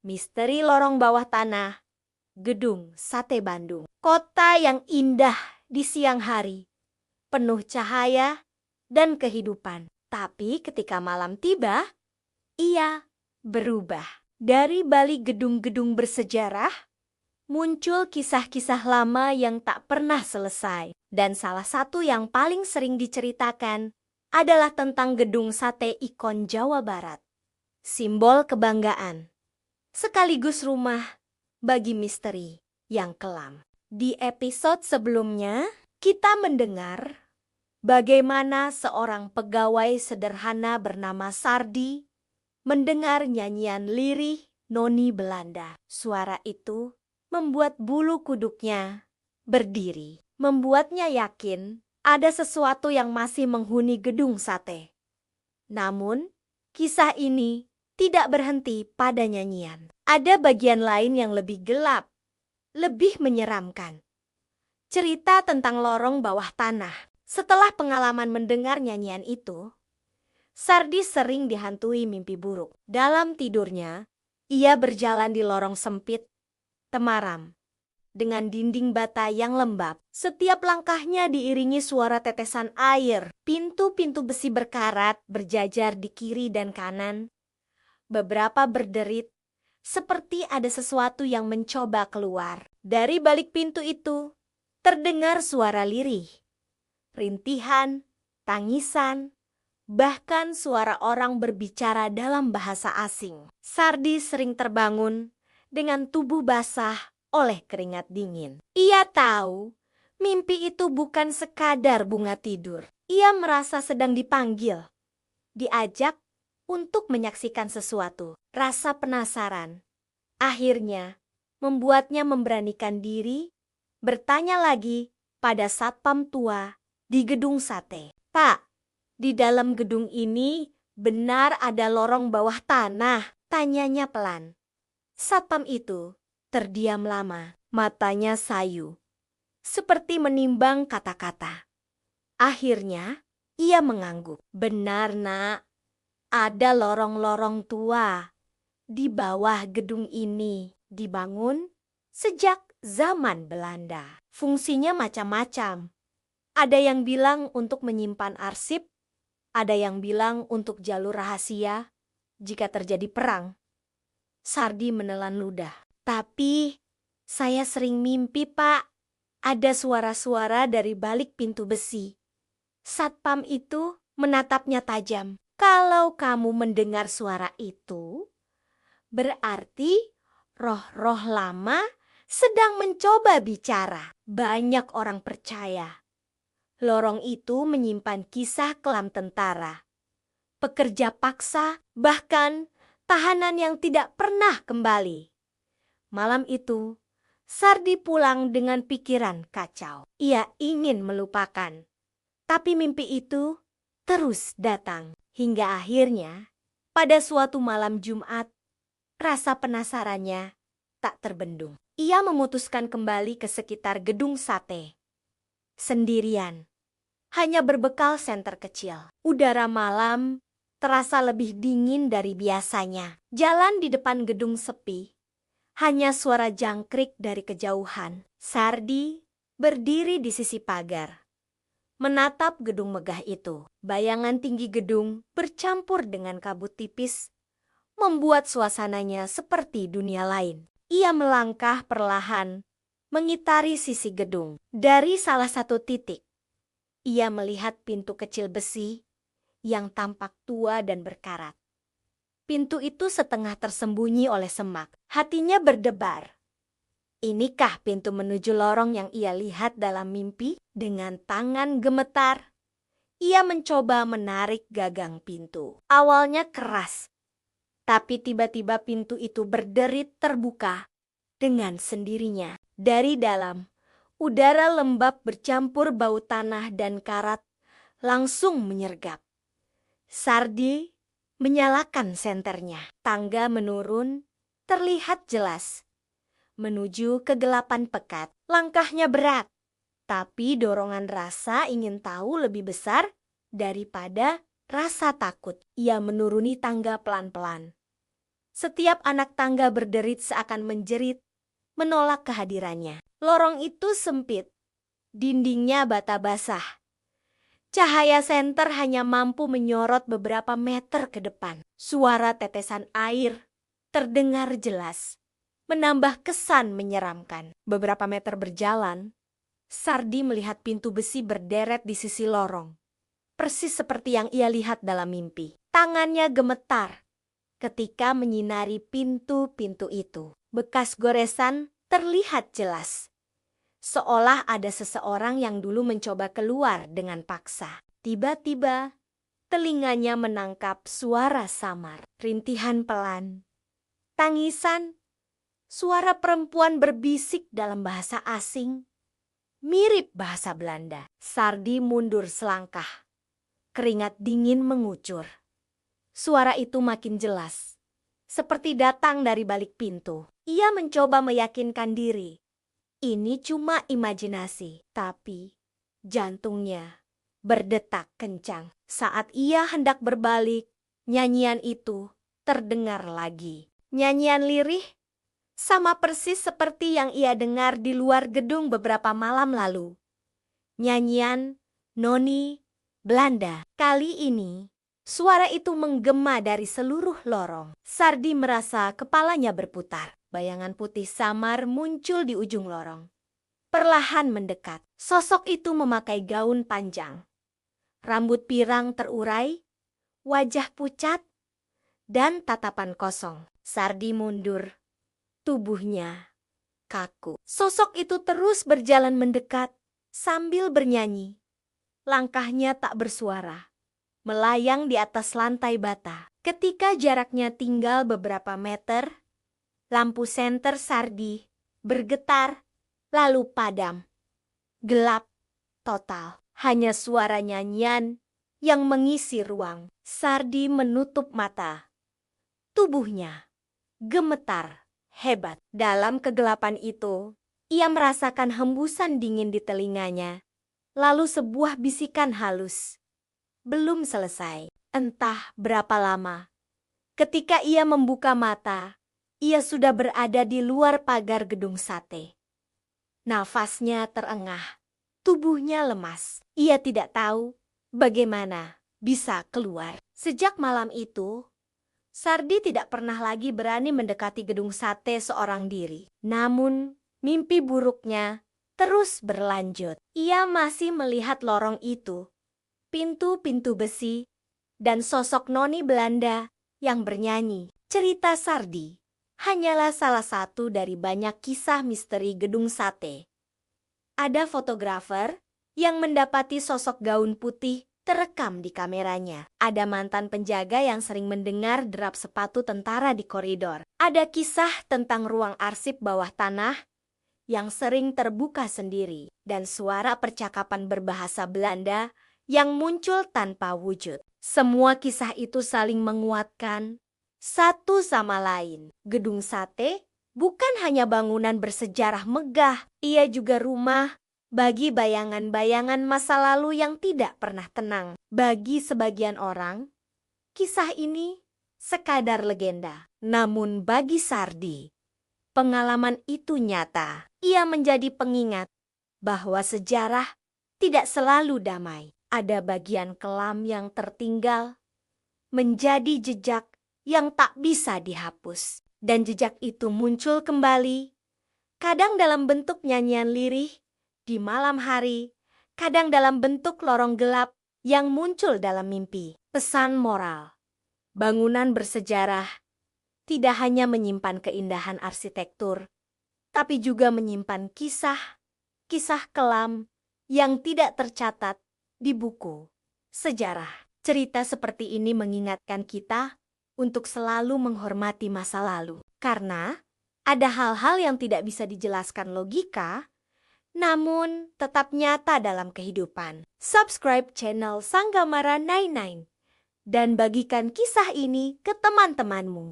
Misteri Lorong Bawah Tanah, Gedung Sate Bandung. Kota yang indah di siang hari, penuh cahaya dan kehidupan. Tapi ketika malam tiba, ia berubah. Dari balik gedung-gedung bersejarah, muncul kisah-kisah lama yang tak pernah selesai. Dan salah satu yang paling sering diceritakan adalah tentang gedung sate ikon Jawa Barat. Simbol kebanggaan, sekaligus rumah bagi misteri yang kelam. Di episode sebelumnya, kita mendengar bagaimana seorang pegawai sederhana bernama Sardi mendengar nyanyian lirih noni Belanda. Suara itu membuat bulu kuduknya berdiri, membuatnya yakin ada sesuatu yang masih menghuni gedung sate. Namun, kisah ini tidak berhenti pada nyanyian. Ada bagian lain yang lebih gelap, lebih menyeramkan. Cerita tentang lorong bawah tanah. Setelah pengalaman mendengar nyanyian itu, Sardi sering dihantui mimpi buruk. Dalam tidurnya, ia berjalan di lorong sempit, temaram, dengan dinding bata yang lembab. Setiap langkahnya diiringi suara tetesan air. Pintu-pintu besi berkarat berjajar di kiri dan kanan. Beberapa berderit, seperti ada sesuatu yang mencoba keluar. Dari balik pintu itu, terdengar suara lirih, rintihan, tangisan, bahkan suara orang berbicara dalam bahasa asing. Sardi sering terbangun dengan tubuh basah oleh keringat dingin. Ia tahu mimpi itu bukan sekadar bunga tidur. Ia merasa sedang dipanggil, diajak untuk menyaksikan sesuatu. Rasa penasaran akhirnya membuatnya memberanikan diri bertanya lagi pada satpam tua di gedung sate. "Pak, di dalam gedung ini benar ada lorong bawah tanah?" tanyanya pelan. Satpam itu terdiam lama, matanya sayu, seperti menimbang kata-kata. Akhirnya ia mengangguk. "Benar, Nak. Ada lorong-lorong tua di bawah gedung ini. Dibangun sejak zaman Belanda. Fungsinya macam-macam. Ada yang bilang untuk menyimpan arsip, ada yang bilang untuk jalur rahasia jika terjadi perang." Sardi menelan ludah. "Tapi saya sering mimpi, Pak. Ada suara-suara dari balik pintu besi." Satpam itu menatapnya tajam. "Kalau kamu mendengar suara itu, berarti roh-roh lama sedang mencoba bicara." Banyak orang percaya lorong itu menyimpan kisah kelam tentara, pekerja paksa, bahkan tahanan yang tidak pernah kembali. Malam itu, Sardi pulang dengan pikiran kacau. Ia ingin melupakan, tapi mimpi itu terus datang. Hingga akhirnya, pada suatu malam Jumat, rasa penasarannya tak terbendung. Ia memutuskan kembali ke sekitar gedung sate. Sendirian, hanya berbekal senter kecil. Udara malam terasa lebih dingin dari biasanya. Jalan di depan gedung sepi, hanya suara jangkrik dari kejauhan. Sardi berdiri di sisi pagar, menatap gedung megah itu. Bayangan tinggi gedung bercampur dengan kabut tipis, membuat suasananya seperti dunia lain. Ia melangkah perlahan, mengitari sisi gedung. Dari salah satu titik, ia melihat pintu kecil besi yang tampak tua dan berkarat. Pintu itu setengah tersembunyi oleh semak. Hatinya berdebar. Inikah pintu menuju lorong yang ia lihat dalam mimpi? Dengan tangan gemetar, ia mencoba menarik gagang pintu. Awalnya keras, tapi tiba-tiba pintu itu berderit terbuka dengan sendirinya. Dari dalam, udara lembab bercampur bau tanah dan karat langsung menyergap. Sardi menyalakan senternya. Tangga menurun, terlihat jelas, menuju kegelapan pekat. Langkahnya berat, tapi dorongan rasa ingin tahu lebih besar daripada rasa takut. Ia menuruni tangga pelan-pelan. Setiap anak tangga berderit seakan menjerit, menolak kehadirannya. Lorong itu sempit, dindingnya bata basah. Cahaya senter hanya mampu menyorot beberapa meter ke depan. Suara tetesan air terdengar jelas, menambah kesan menyeramkan. Beberapa meter berjalan, Sardi melihat pintu besi berderet di sisi lorong. Persis seperti yang ia lihat dalam mimpi. Tangannya gemetar ketika menyinari pintu-pintu itu. Bekas goresan terlihat jelas. Seolah ada seseorang yang dulu mencoba keluar dengan paksa. Tiba-tiba, telinganya menangkap suara samar. Rintihan pelan. Tangisan. Suara perempuan berbisik dalam bahasa asing. Mirip bahasa Belanda. Sardi mundur selangkah. Keringat dingin mengucur. Suara itu makin jelas, seperti datang dari balik pintu. Ia mencoba meyakinkan diri. Ini cuma imajinasi, tapi jantungnya berdetak kencang. Saat ia hendak berbalik, nyanyian itu terdengar lagi. Nyanyian lirih, sama persis seperti yang ia dengar di luar gedung beberapa malam lalu. Nyanyian noni Belanda. Kali ini, suara itu menggema dari seluruh lorong. Sardi merasa kepalanya berputar. Bayangan putih samar muncul di ujung lorong. Perlahan mendekat. Sosok itu memakai gaun panjang. Rambut pirang terurai, wajah pucat, dan tatapan kosong. Sardi mundur. Tubuhnya kaku. Sosok itu terus berjalan mendekat sambil bernyanyi. Langkahnya tak bersuara, melayang di atas lantai bata. Ketika jaraknya tinggal beberapa meter, lampu senter Sardi bergetar, lalu padam. Gelap total, hanya suara nyanyian yang mengisi ruang. Sardi menutup mata. Tubuhnya gemetar hebat. Dalam kegelapan itu, ia merasakan hembusan dingin di telinganya. Lalu sebuah bisikan halus. Belum selesai. Entah berapa lama. Ketika ia membuka mata, ia sudah berada di luar pagar gedung sate. Nafasnya terengah. Tubuhnya lemas. Ia tidak tahu bagaimana bisa keluar. Sejak malam itu, Sardi tidak pernah lagi berani mendekati gedung sate seorang diri. Namun, mimpi buruknya terus berlanjut. Ia masih melihat lorong itu, pintu-pintu besi, dan sosok noni Belanda yang bernyanyi. Cerita Sardi hanyalah salah satu dari banyak kisah misteri gedung sate. Ada fotografer yang mendapati sosok gaun putih terekam di kameranya. Ada mantan penjaga yang sering mendengar derap sepatu tentara di koridor. Ada kisah tentang ruang arsip bawah tanah yang sering terbuka sendiri, dan suara percakapan berbahasa Belanda yang muncul tanpa wujud. Semua kisah itu saling menguatkan satu sama lain. Gedung sate bukan hanya bangunan bersejarah megah, ia juga rumah bagi bayangan-bayangan masa lalu yang tidak pernah tenang. Bagi sebagian orang, kisah ini sekadar legenda. Namun bagi Sardi, pengalaman itu nyata. Ia menjadi pengingat bahwa sejarah tidak selalu damai. Ada bagian kelam yang tertinggal, menjadi jejak yang tak bisa dihapus. Dan jejak itu muncul kembali, kadang dalam bentuk nyanyian lirih di malam hari, kadang dalam bentuk lorong gelap yang muncul dalam mimpi. Pesan moral, bangunan bersejarah tidak hanya menyimpan keindahan arsitektur, tapi juga menyimpan kisah kelam yang tidak tercatat di buku sejarah. Cerita seperti ini mengingatkan kita untuk selalu menghormati masa lalu. Karena ada hal-hal yang tidak bisa dijelaskan logika, namun tetap nyata dalam kehidupan. Subscribe channel Sanggamara 99 dan bagikan kisah ini ke teman-temanmu.